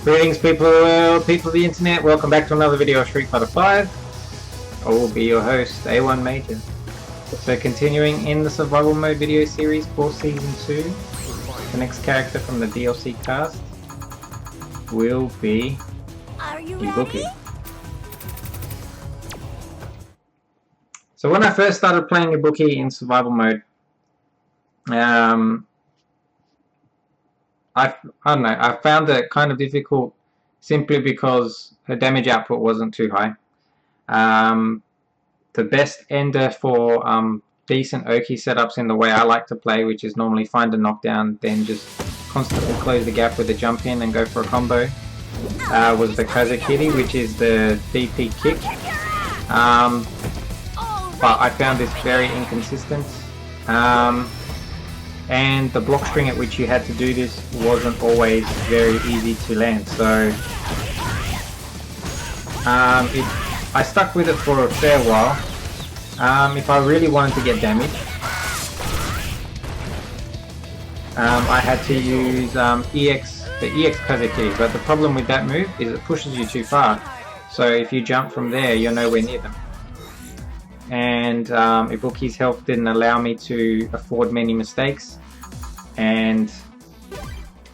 Greetings people of the world, people of the internet, welcome back to another video of Street Fighter 5. I will be your host, A1 Major. So continuing in the survival mode video series for season 2, the next character from the DLC cast will be Ibuki. So when I first started playing Ibuki in survival mode, I don't know, I found it kind of difficult simply because her damage output wasn't too high. The best ender for decent Oki setups in the way I like to play, which is normally find a knockdown, then just constantly close the gap with a jump in and go for a combo, was the Kazakiri, which is the DP kick. But I found this very inconsistent. And the block string at which you had to do this wasn't always very easy to land, so I stuck with it for a fair while. If I really wanted to get damage, I had to use the EX Kazaki, but the problem with that move is it pushes you too far, so if you jump from there you're nowhere near them. And Ibuki's health didn't allow me to afford many mistakes, and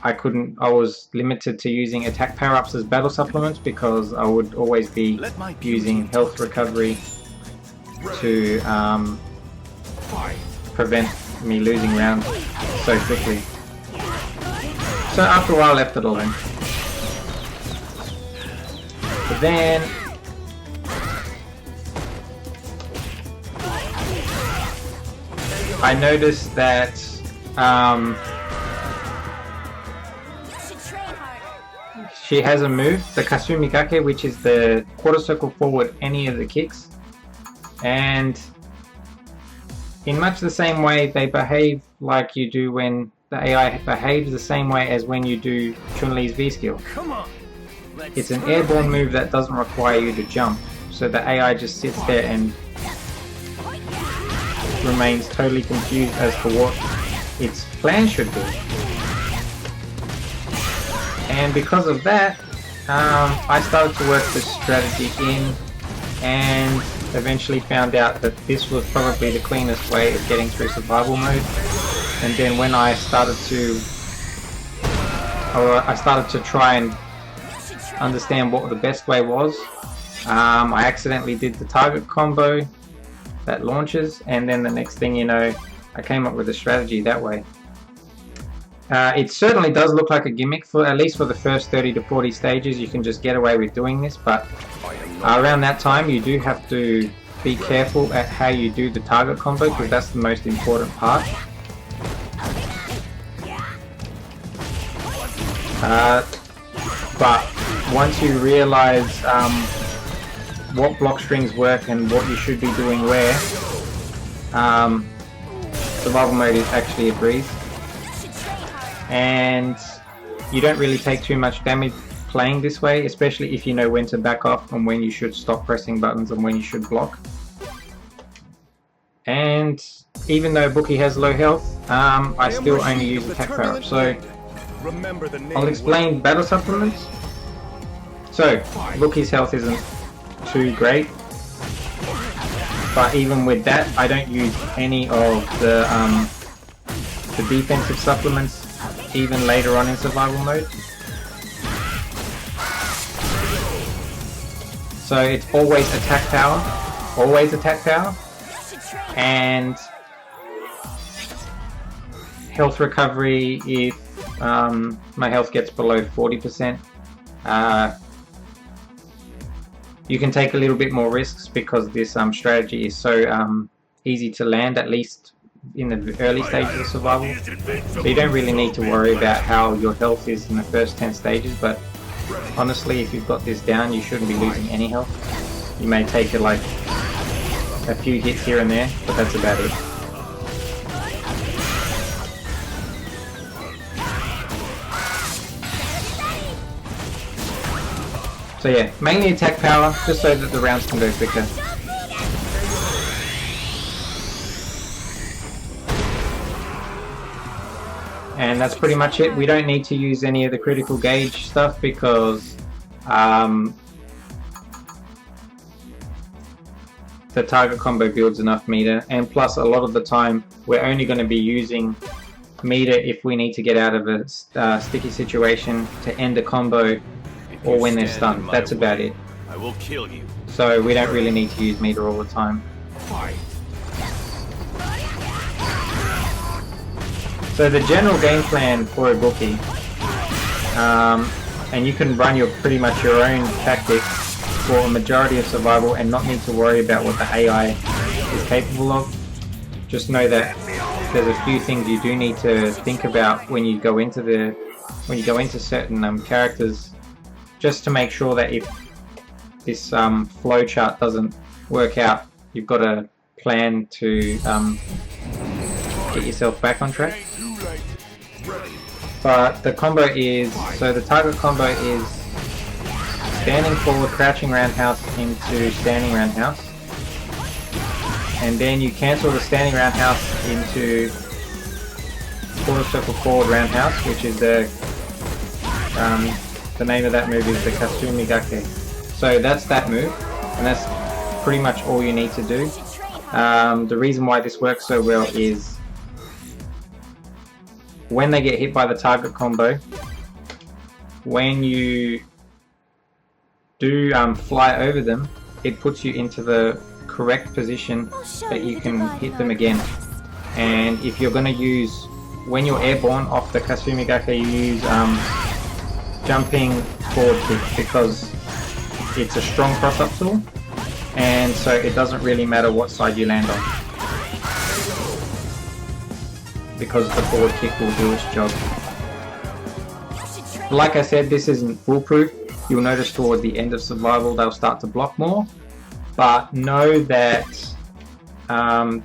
I was limited to using attack power-ups as battle supplements because I would always be using health recovery to prevent me losing rounds so quickly. So after a while I left it alone. But then I noticed that she has a move, the Kasumi Gake, which is the quarter circle forward any of the kicks, and in much the same way they behave like you do when the AI behaves the same way as when you do Chun-Li's V skill. It's an airborne move that doesn't require you to jump, so the AI just sits there and remains totally confused as to what its plan should be. And because of that, I started to work this strategy in and eventually found out that this was probably the cleanest way of getting through survival mode. And then when I started to try and understand what the best way was, I accidentally did the target combo that launches, and then the next thing you know, I came up with a strategy that way. It certainly does look like a gimmick, for at least for the first 30 to 40 stages you can just get away with doing this, but around that time you do have to be careful at how you do the target combo, because that's the most important part. But once you realize what block strings work and what you should be doing where, survival mode is actually a breeze, and you don't really take too much damage playing this way, especially if you know when to back off and when you should stop pressing buttons and when you should block. And even though Ibuki has low health, I still only use attack power. So I'll explain battle supplements. So Ibuki's health isn't too great, but even with that I don't use any of the defensive supplements even later on in survival mode. So it's always attack power, and health recovery if my health gets below 40%. You can take a little bit more risks because this strategy is so easy to land, at least in the early stages of survival. So you don't really need to worry about how your health is in the first 10 stages, but honestly if you've got this down you shouldn't be losing any health. You may take like a few hits here and there, but that's about it. So yeah, mainly attack power, just so that the rounds can go quicker. And that's pretty much it. We don't need to use any of the critical gauge stuff because the target combo builds enough meter, and plus a lot of the time we're only going to be using meter if we need to get out of a sticky situation to end a combo or when they're stunned. That's about it. I will kill you. So we don't really need to use meter all the time. So the general game plan for Ibuki, and you can run pretty much your own tactics for a majority of survival and not need to worry about what the AI is capable of. Just know that there's a few things you do need to think about when you go into certain characters, just to make sure that if this flow chart doesn't work out, you've got a plan to get yourself back on track. But the combo is, so the target combo is standing forward, crouching roundhouse into standing roundhouse, and then you cancel the standing roundhouse into quarter circle forward roundhouse, which is the name of that move is the Kasumi Gake. So that's that move, and that's pretty much all you need to do. The reason why this works so well is when they get hit by the target combo, when you do fly over them, it puts you into the correct position that you can hit them again. And if you're going to use, when you're airborne off the Kasumi Gake, you use jumping forward kick because it's a strong cross-up tool, and so it doesn't really matter what side you land on, because the forward kick will do its job. Like I said, this isn't foolproof. You'll notice toward the end of survival they'll start to block more, but know that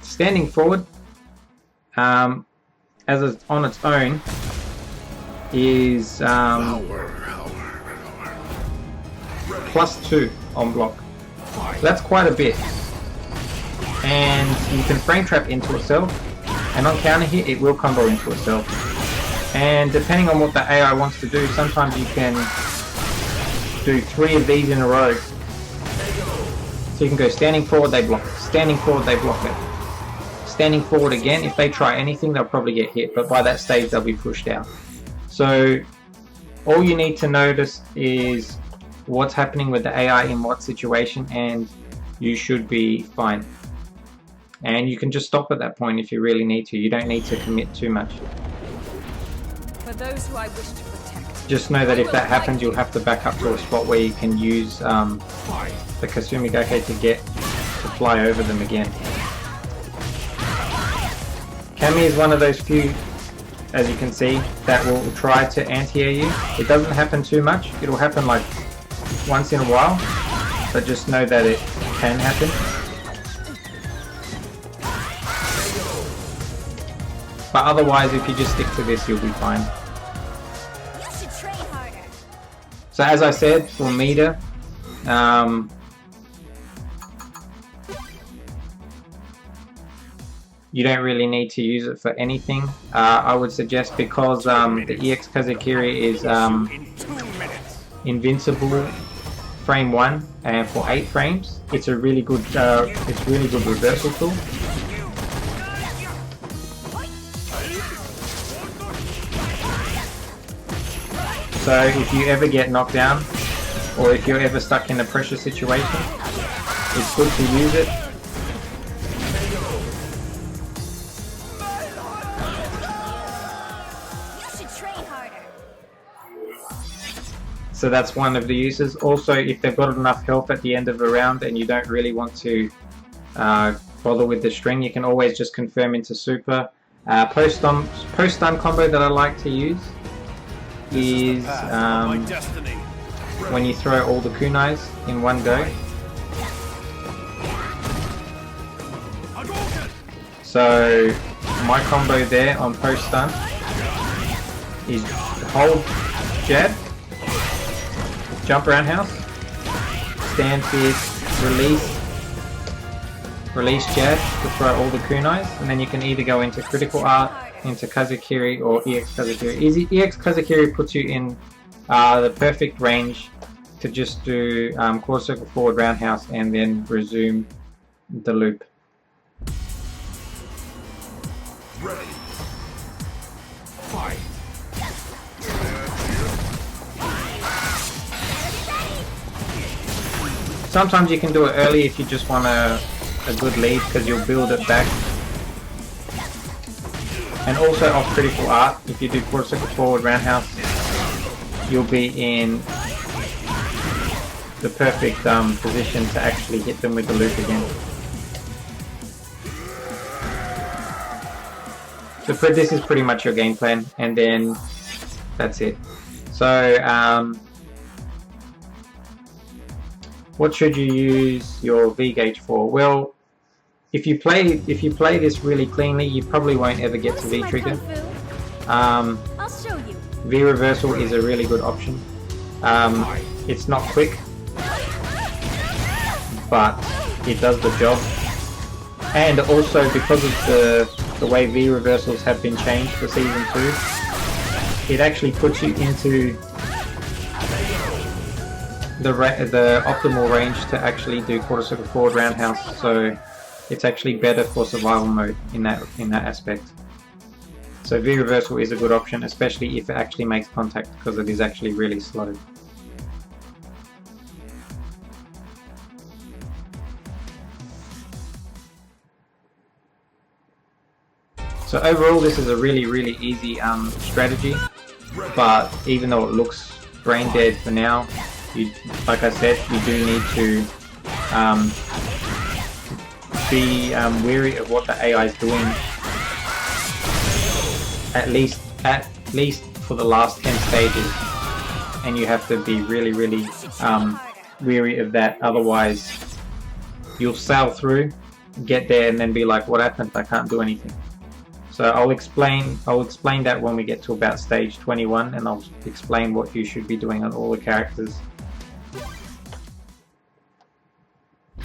standing forward on its own is +2 on block. So that's quite a bit, and you can frame trap into itself, and on counter hit it will combo into itself. And depending on what the AI wants to do, sometimes you can do 3 of these in a row. So you can go standing forward, they block it, standing forward, they block it, standing forward again. If they try anything, they'll probably get hit, but by that stage they'll be pushed out. So all you need to notice is what's happening with the AI in what situation, and you should be fine. And you can just stop at that point if you really need to. You don't need to commit too much. For those who I wish to protect, just know that if that happens, you'll have to back up to a spot where you can use the Kasumi Gake to fly over them again. Kami is one of those few, as you can see, that will try to anti-air you. It doesn't happen too much. It'll happen like once in a while, but just know that it can happen. But otherwise, if you just stick to this, you'll be fine. you should train harder. So as I said, for meter, you don't really need to use it for anything. I would suggest, because the EX Kazekiri is invincible frame 1 and for 8 frames, it's a really good reversal tool. So if you ever get knocked down, or if you're ever stuck in a pressure situation, it's good to use it. You should train harder. So that's one of the uses. Also, if they've got enough health at the end of a round and you don't really want to bother with the string, you can always just confirm into super. Post-stun combo that I like to use is when you throw all the kunais in one go. So my combo there on post stun is hold jab, jump roundhouse, stand fierce, release, release jab to throw all the kunais, and then you can either go into critical art, into Kazekiri, or EX Kazekiri. EX Kazekiri puts you in the perfect range to just do quarter circle forward roundhouse and then resume the loop. Ready. Fight. Sometimes you can do it early if you just want a good lead, because you'll build it back. And also off critical art, if you do quarter circle forward roundhouse, you'll be in the perfect position to actually hit them with the loop again. So this is pretty much your game plan, and then that's it. So what should you use your V gauge for? Well, if you play this really cleanly, you probably won't ever get to V trigger. I'll show you. V reversal is a really good option. It's not quick, but it does the job. And also, because of the way V reversals have been changed for season 2, it actually puts you into the optimal range to actually do quarter circle forward roundhouse. So it's actually better for survival mode in that aspect. So V reversal is a good option, especially if it actually makes contact, because it is actually really slow. So overall, this is a really easy strategy, but even though it looks brain dead for now, like I said, you do need to be wary of what the AI is doing. At least for the last 10 stages, and you have to be really wary of that. Otherwise, you'll sail through, get there, and then be like, "What happened? I can't do anything." So I'll explain that when we get to about stage 21, and I'll explain what you should be doing on all the characters.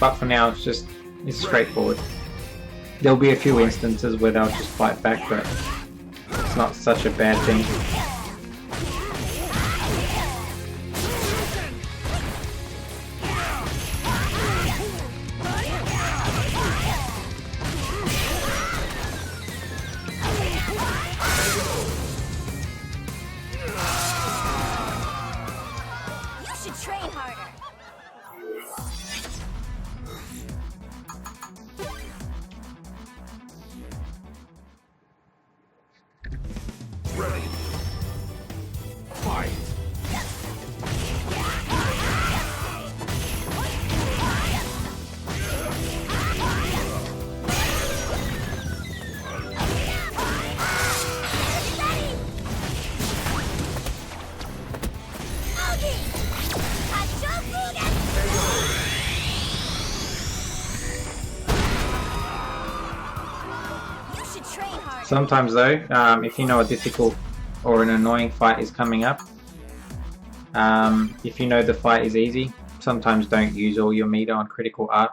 But for now, it's straightforward. There'll be a few instances where they'll just fight back, but it's not such a bad thing. You should train harder. Ready. Fight. You should train harder. Sometimes though, if you know a difficult or an annoying fight is coming up, if you know the fight is easy, sometimes don't use all your meter on critical art.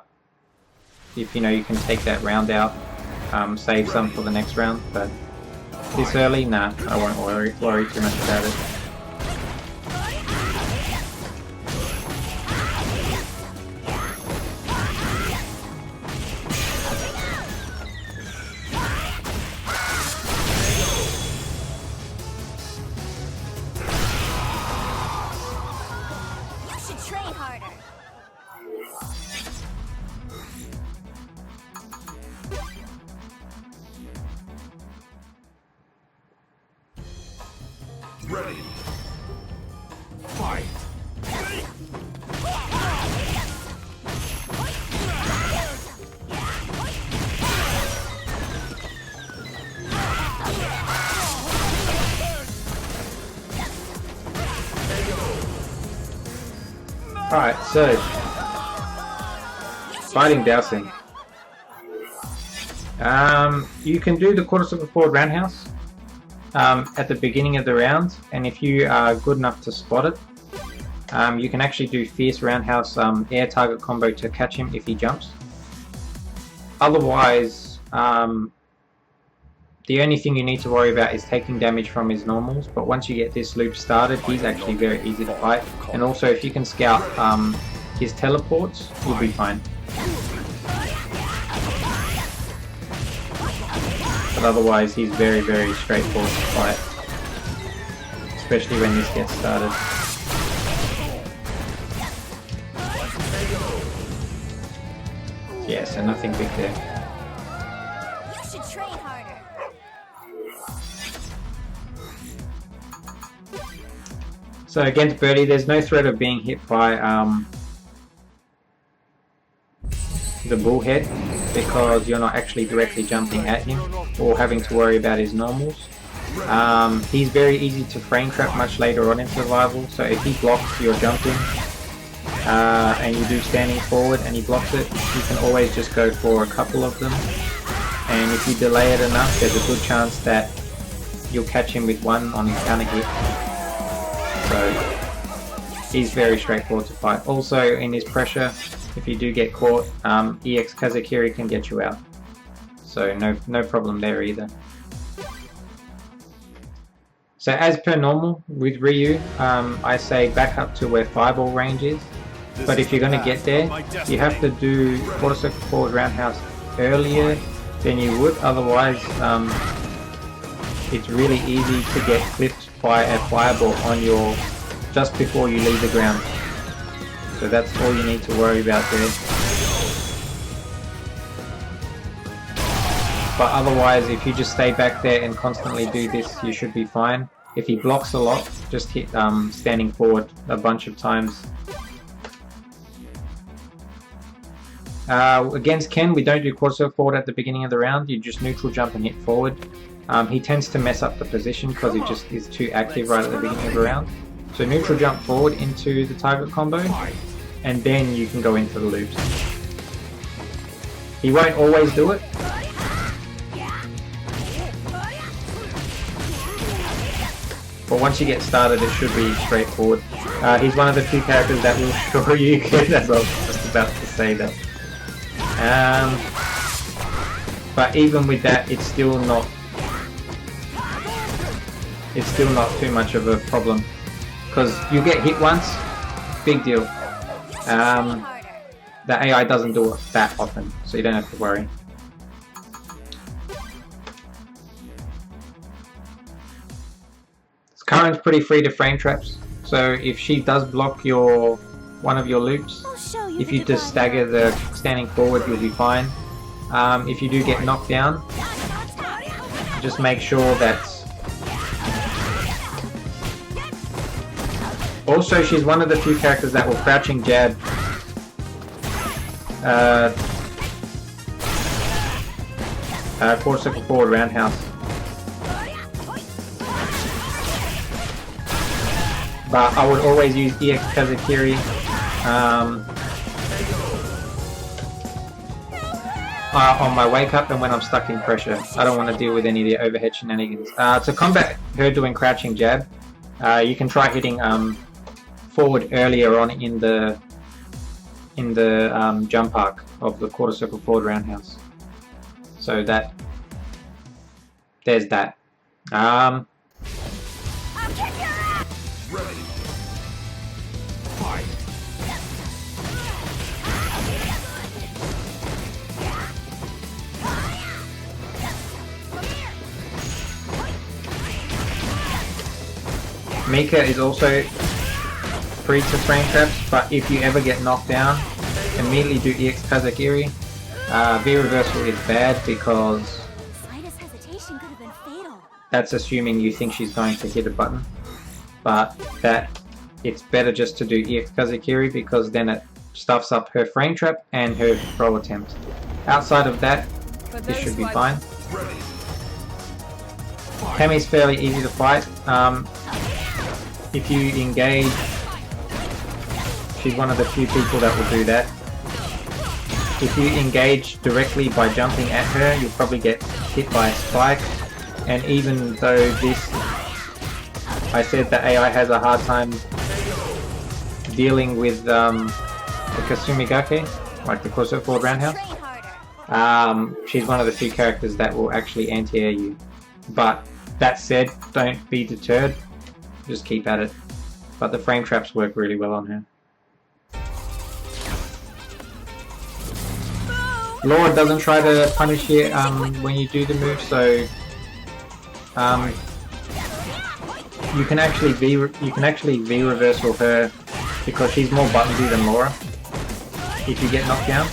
If you know you can take that round out, save some for the next round, but this early, nah, I won't worry too much about it. You should train harder. Ready. Fight. Alright, so fighting Dowsing. You can do the quarter circle forward roundhouse at the beginning of the round, and if you are good enough to spot it, you can actually do fierce roundhouse air target combo to catch him if he jumps. Otherwise, the only thing you need to worry about is taking damage from his normals, but once you get this loop started, he's actually very easy to fight. And also, if you can scout his teleports, you'll be fine. But otherwise, he's very, very straightforward to fight, especially when this gets started. Yeah, so nothing big there. You should train harder. So against Birdie, there's no threat of being hit by the bullhead because you're not actually directly jumping at him or having to worry about his normals. He's very easy to frame trap much later on in survival, so if he blocks your jumping and you do standing forward and he blocks it, you can always just go for a couple of them, and if you delay it enough, there's a good chance that you'll catch him with one on his counter hit. So he's very straightforward to fight. Also in his pressure, if you do get caught, EX Kazakiri can get you out. So no problem there either. So as per normal with Ryu, I say back up to where Fireball range is. But if you're going to get there, you have to do quarter circle forward roundhouse earlier than you would. Otherwise, it's really easy to get clipped by a fireball on your just before you leave the ground. So that's all you need to worry about there. But otherwise, if you just stay back there and constantly do this, you should be fine. If he blocks a lot, just hit standing forward a bunch of times. Against Ken, we don't do quarter circle forward at the beginning of the round. You just neutral jump and hit forward. He tends to mess up the position because he just is too active right at the beginning of the round. So neutral jump forward into the target combo, and then you can go into the loops. He won't always do it. But once you get started, it should be straightforward. He's one of the few characters that will show you good, as I was just about to say that. But even with that, it's still not too much of a problem, because you get hit once, big deal. The AI doesn't do it that often, so you don't have to worry. Karen's pretty free to frame traps, so if she does block one of your loops, if you just stagger the standing forward, you'll be fine. If you do get knocked down, just make sure that... Also, she's one of the few characters that will crouching jab quarter circle forward roundhouse. But I would always use EX Kazakiri on my wake up and when I'm stuck in pressure. I don't want to deal with any of the overhead shenanigans. To combat her doing crouching jab, you can try hitting forward earlier on in the jump arc of the quarter circle forward roundhouse. So there's that. Ready. Fight. Mika is also free to frame traps, but if you ever get knocked down, immediately do EX Kazakiri. V reversal is bad because that's assuming you think she's going to hit a button. But it's better just to do EX Kazakiri because then it stuffs up her frame trap and her throw attempt. Outside of that, this should be fine. Tammy's fairly easy to fight. If you engage, she's one of the few people that will do that. If you engage directly by jumping at her, you'll probably get hit by a spike. And even though I said that AI has a hard time dealing with the Kasumigake, like the quarter circle forward roundhouse, She's one of the few characters that will actually anti-air you. But that said, don't be deterred. Just keep at it. But the frame traps work really well on her. Lord doesn't try to punish you when you do the move, so you can actually V reversal her because she's more buttonsy than Laura if you get knocked down.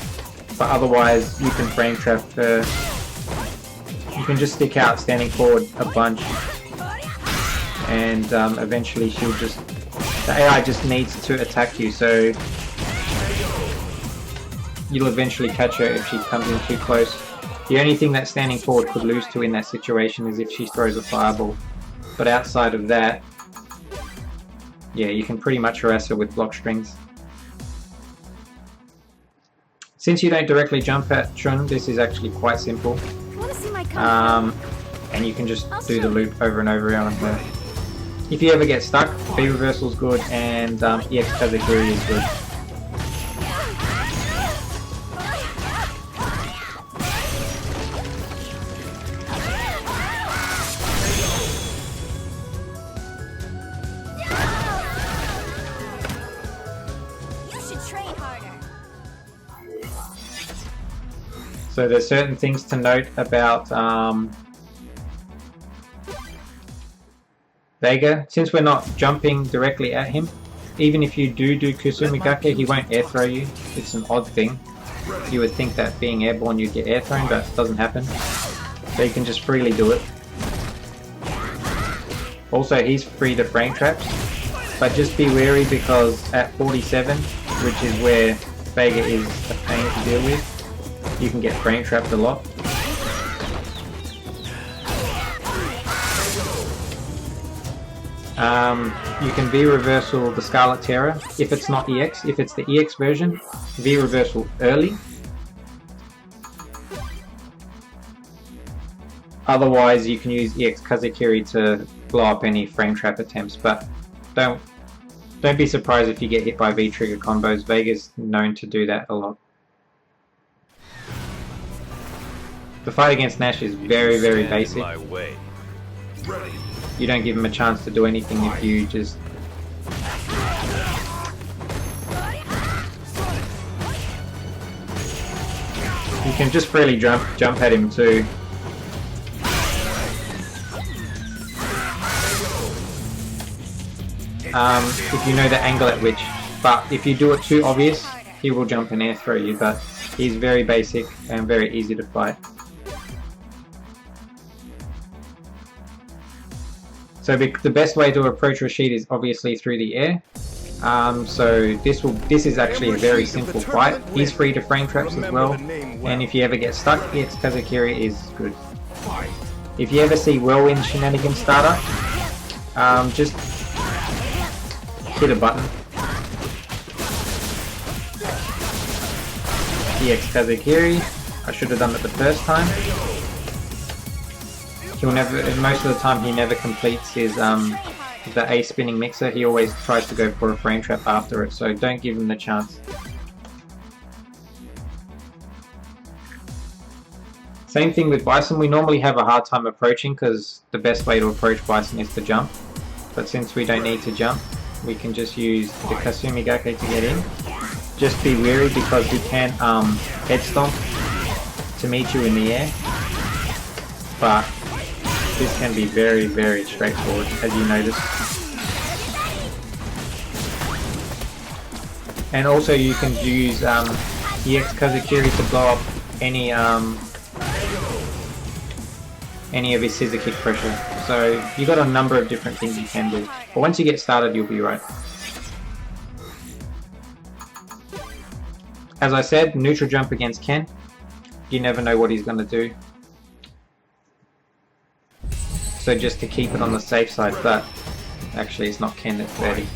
But otherwise, you can frame trap her. You can just stick out standing forward a bunch, and eventually she'll just. The AI just needs to attack you, so you'll eventually catch her if she comes in too close. The only thing that standing forward could lose to in that situation is if she throws a fireball. But outside of that, yeah, you can pretty much harass her with block strings. Since you don't directly jump at Chun, this is actually quite simple. And you can just do the loop over and over on her. If you ever get stuck, B reversal is good, and EX Kazakiri is good. So there's certain things to note about Vega. Since we're not jumping directly at him, even if you do Kusumigake, he won't air throw you. It's an odd thing. You would think that being airborne you'd get air thrown, but it doesn't happen. So you can just freely do it. Also, he's free to frame traps, but just be wary because at 47, which is where Vega is a pain to deal with, you can get frame trapped a lot. You can V reversal the Scarlet Terror if it's not EX. If it's the EX version, V reversal early. Otherwise, you can use EX Kazakiri to blow up any frame trap attempts, but don't be surprised if you get hit by V trigger combos. Vega's known to do that a lot. The fight against Nash is very, very basic. You don't give him a chance to do anything if you just... You can just freely jump at him too. If you know the angle at which. But if you do it too obvious, he will jump and air throw you, but he's very basic and very easy to fight. So the best way to approach Rashid is obviously through the air. So this is actually a very simple fight. He's free to frame traps as well, and if you ever get stuck, EX Kazakiri is good. If you ever see Whirlwind Shenanigans starter, just hit a button. EX Kazakiri. I should have done it the first time. He'll never, most of the time he never completes his the A spinning mixer. He always tries to go for a frame trap after it, so don't give him the chance. Same thing with Bison. We normally have a hard time approaching because the best way to approach Bison is to jump, but since we don't need to jump, we can just use the Kasumigake to get in. Just be wary because he can head stomp to meet you in the air, but this can be very, very straightforward, as you notice. And also you can use EX Kazakiri to blow up any of his scissor kick pressure. So you got a number of different things you can do. But once you get started, you'll be right. As I said, neutral jump against Ken. You never know what he's going to do. So just to keep it on the safe side, but actually it's not Ken, it's 30.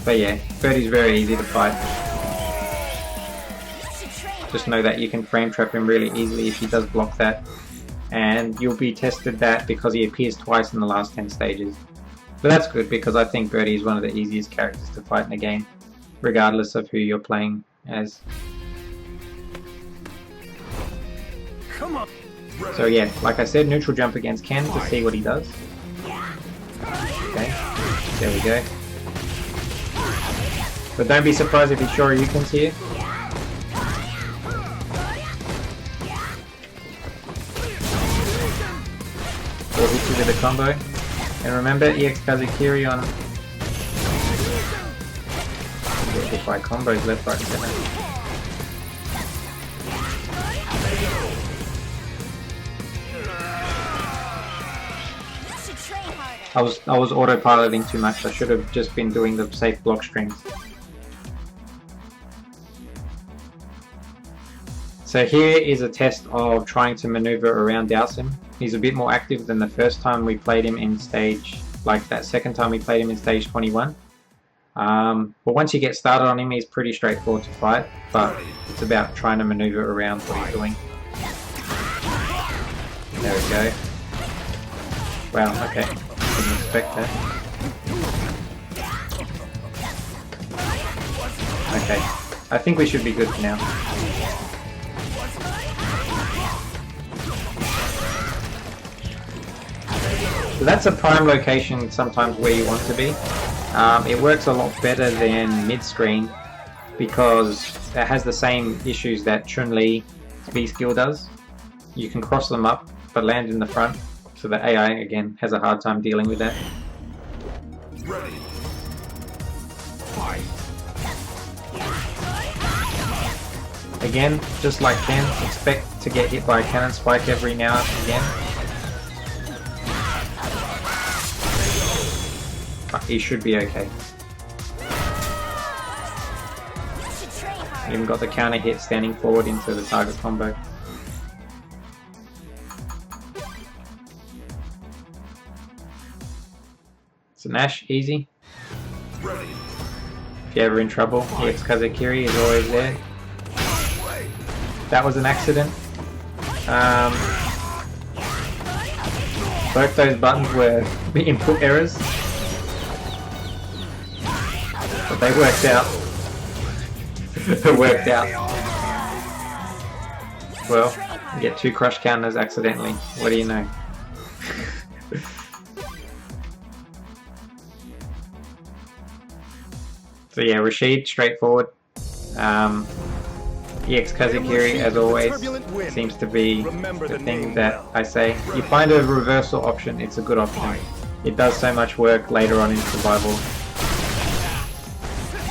But yeah, Birdie's very easy to fight. Just know that you can frame trap him really easily if he does block that. and you'll be tested that because he appears twice in the last 10 stages. But that's good because I think Birdie is one of the easiest characters to fight in the game, regardless of who you're playing as. Come on. So yeah, like I said, neutral jump against Ken to see what he does. Okay, there we go. But don't be surprised if he Shoryukens here. 4 hits with a combo. And remember, EX Kazekiri on... Get hit by combos left, right, and center. I was autopiloting too much. I should have just been doing the safe block strings. So here is a test of trying to maneuver around Dowson. He's a bit more active than the first time we played him in stage, like that second time we played him in stage 21. But once you get started on him, he's pretty straightforward to fight, but it's about trying to maneuver around what he's doing. There we go. Wow, okay. Didn't expect that. Okay, I think we should be good for now. So that's a prime location sometimes where you want to be. It works a lot better than mid-screen because it has the same issues that Chun-Li's B skill does. You can cross them up but land in the front, so the AI again has a hard time dealing with that. Ready. Fight. Again, just like Ken, expect to get hit by a cannon spike every now and again. But he should be okay. Even got the counter hit standing forward into the target combo. So Nash, easy. If you're ever in trouble, EX Kazekiri is always there. That was an accident. Both those buttons were input errors. But they worked out. It worked out. Well, you get 2 crush counters accidentally. What do you know? So yeah, Rashid, straightforward. EX Kazekiri, as always, seems to be the thing that I say. You find a reversal option, it's a good option. It does so much work later on in survival.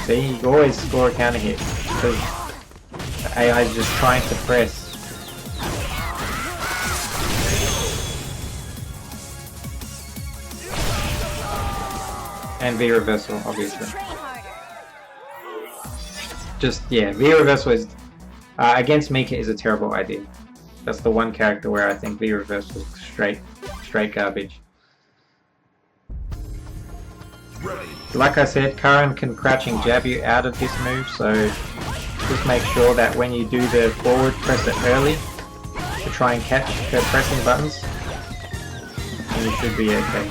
See, you always score a counter hit because the AI is just trying to press. And V reversal, obviously. Just, yeah, V reversal is against Mika is a terrible idea. That's the one character where I think V reversal is straight garbage. Like I said, Karen can crouching jab you out of this move, so just make sure that when you do the forward, press it early to try and catch her pressing buttons, and you should be okay.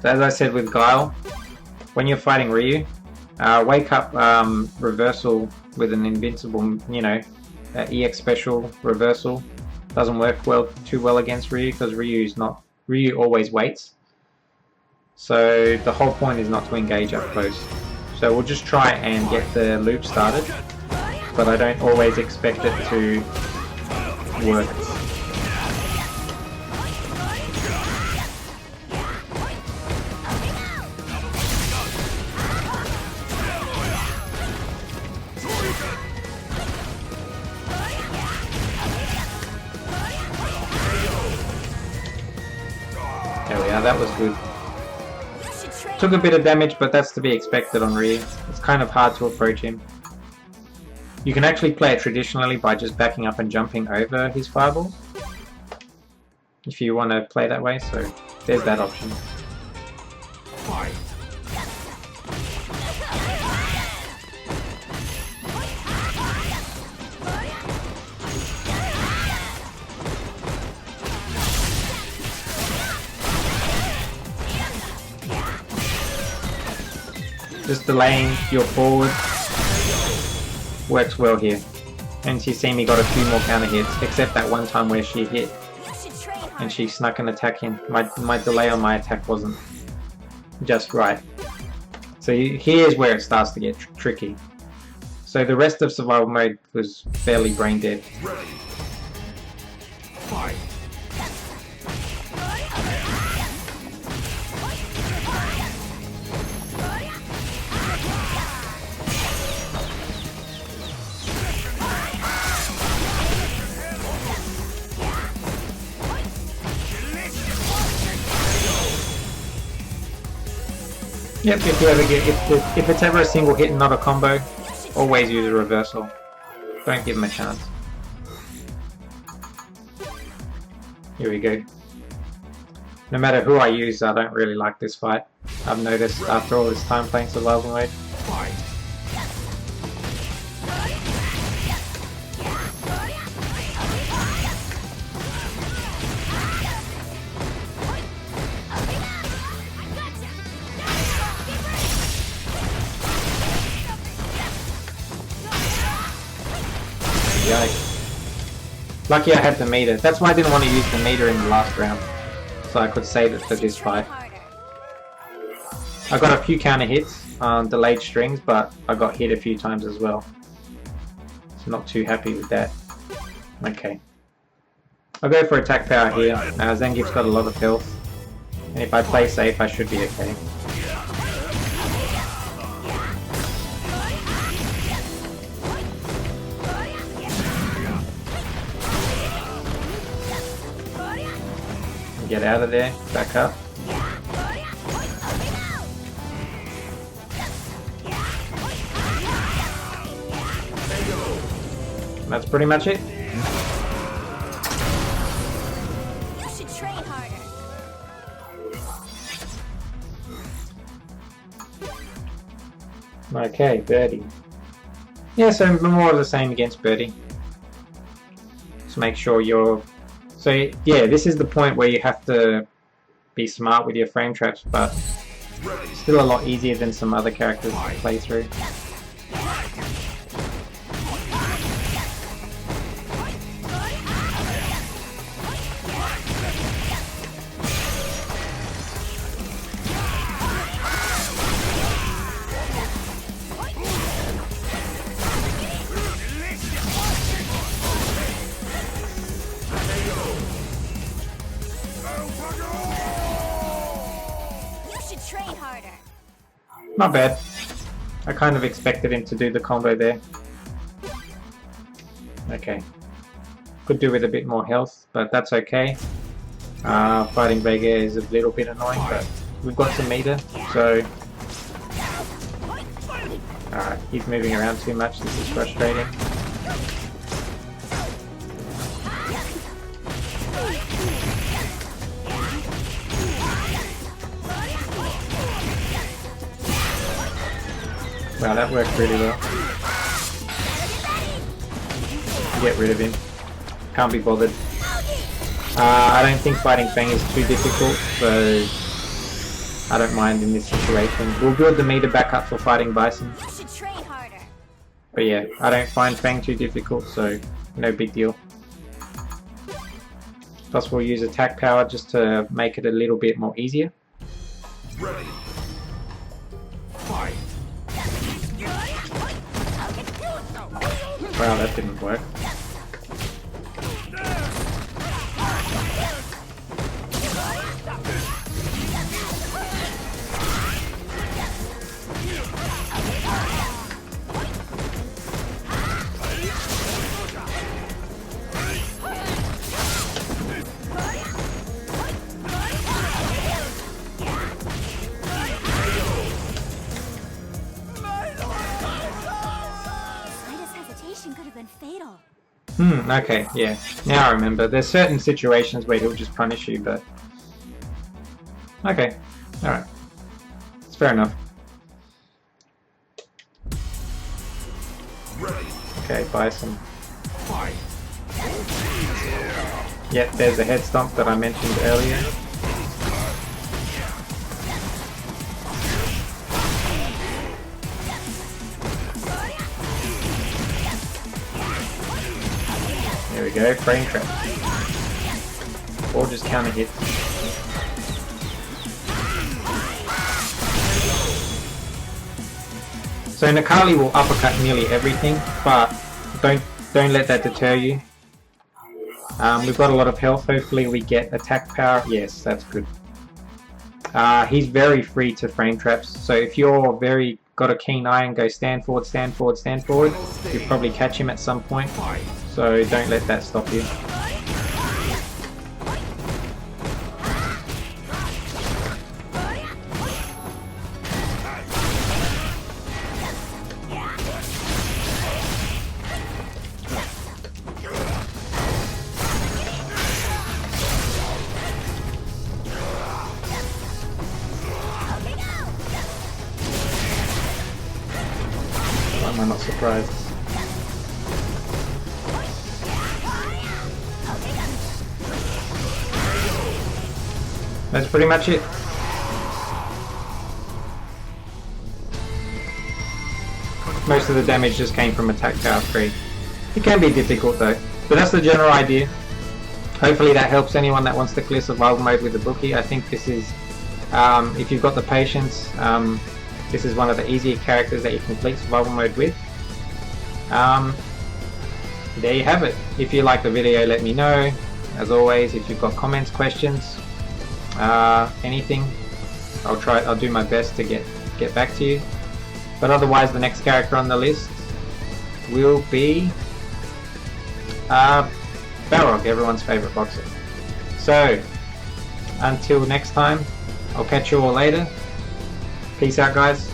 So as I said with Guile, when you're fighting Ryu, wake up reversal with an invincible, you know, EX special reversal doesn't work too well against Ryu because Ryu always waits. So the whole point is not to engage up close. So we'll just try and get the loop started, but I don't always expect it to work. There we are, that was good. Took a bit of damage, but that's to be expected on Ryu. It's kind of hard to approach him. You can actually play it traditionally by just backing up and jumping over his fireballs, if you want to play that way, so there's that option. Fight. Just delaying your forward works well here. And you see me got a few more counter hits, except that one time where she hit You should train harder. and she snuck an attack in. My delay on my attack wasn't just right. So here's where it starts to get tricky. So the rest of survival mode was fairly brain dead. Ready. Fight. Yep, if you ever get if it's ever a single hit and not a combo, always use a reversal. Don't give them a chance. Here we go. No matter who I use, I don't really like this fight. I've noticed after all this time playing survival mode. Fight. Yikes. Lucky I had the meter. That's why I didn't want to use the meter in the last round. So I could save it for this fight. I got a few counter hits on delayed strings, but I got hit a few times as well. So not too happy with that. Okay. I'll go for attack power here. Zangief's got a lot of health. And if I play safe, I should be okay. Get out of there, back up. That's pretty much it. You should train harder. Okay, Birdie. Yeah, so more of the same against Birdie. Just make sure you're... So yeah, this is the point where you have to be smart with your frame traps, but still a lot easier than some other characters to play through. Train harder. Not bad. I kind of expected him to do the combo there. Okay. Could do with a bit more health, but that's okay. Fighting Vega is a little bit annoying, but we've got some meter, so... Alright, he's moving around too much, this is frustrating. Wow, that worked really well. Get rid of him. Can't be bothered. I don't think fighting Fang is too difficult, so I don't mind in this situation. We'll build the meter back up for fighting Bison. You should train harder. But yeah, I don't find Fang too difficult, so no big deal. Plus we'll use attack power just to make it a little bit more easier. Ready. Fight. Wow, that didn't work. Fatal. Okay, yeah. Now I remember. There's certain situations where he'll just punish you, but... Okay, alright. Fair enough. Ready. Okay, buy some. Fight. Yep, there's a head stomp that I mentioned earlier. There we go, frame trap. Or just counter hit. So Nakali will uppercut nearly everything, but don't let that deter you. We've got a lot of health. Hopefully we get attack power. Yes, that's good. He's very free to frame traps. So if you're got a keen eye and go stand forward, stand forward, stand forward, you'll probably catch him at some point. So don't let that stop you. Why am I not surprised? That's pretty much it. Most of the damage just came from attack power 3. It can be difficult though, but that's the general idea. Hopefully that helps anyone that wants to clear survival mode with Ibuki. I think this is, if you've got the patience, this is one of the easier characters that you complete survival mode with. There you have it. If you like the video, let me know. As always, if you've got comments, questions, anything, I'll do my best to get back to you. But otherwise, the next character on the list will be Balrog, everyone's favorite boxer. So until next time, I'll catch you all later. Peace out, guys.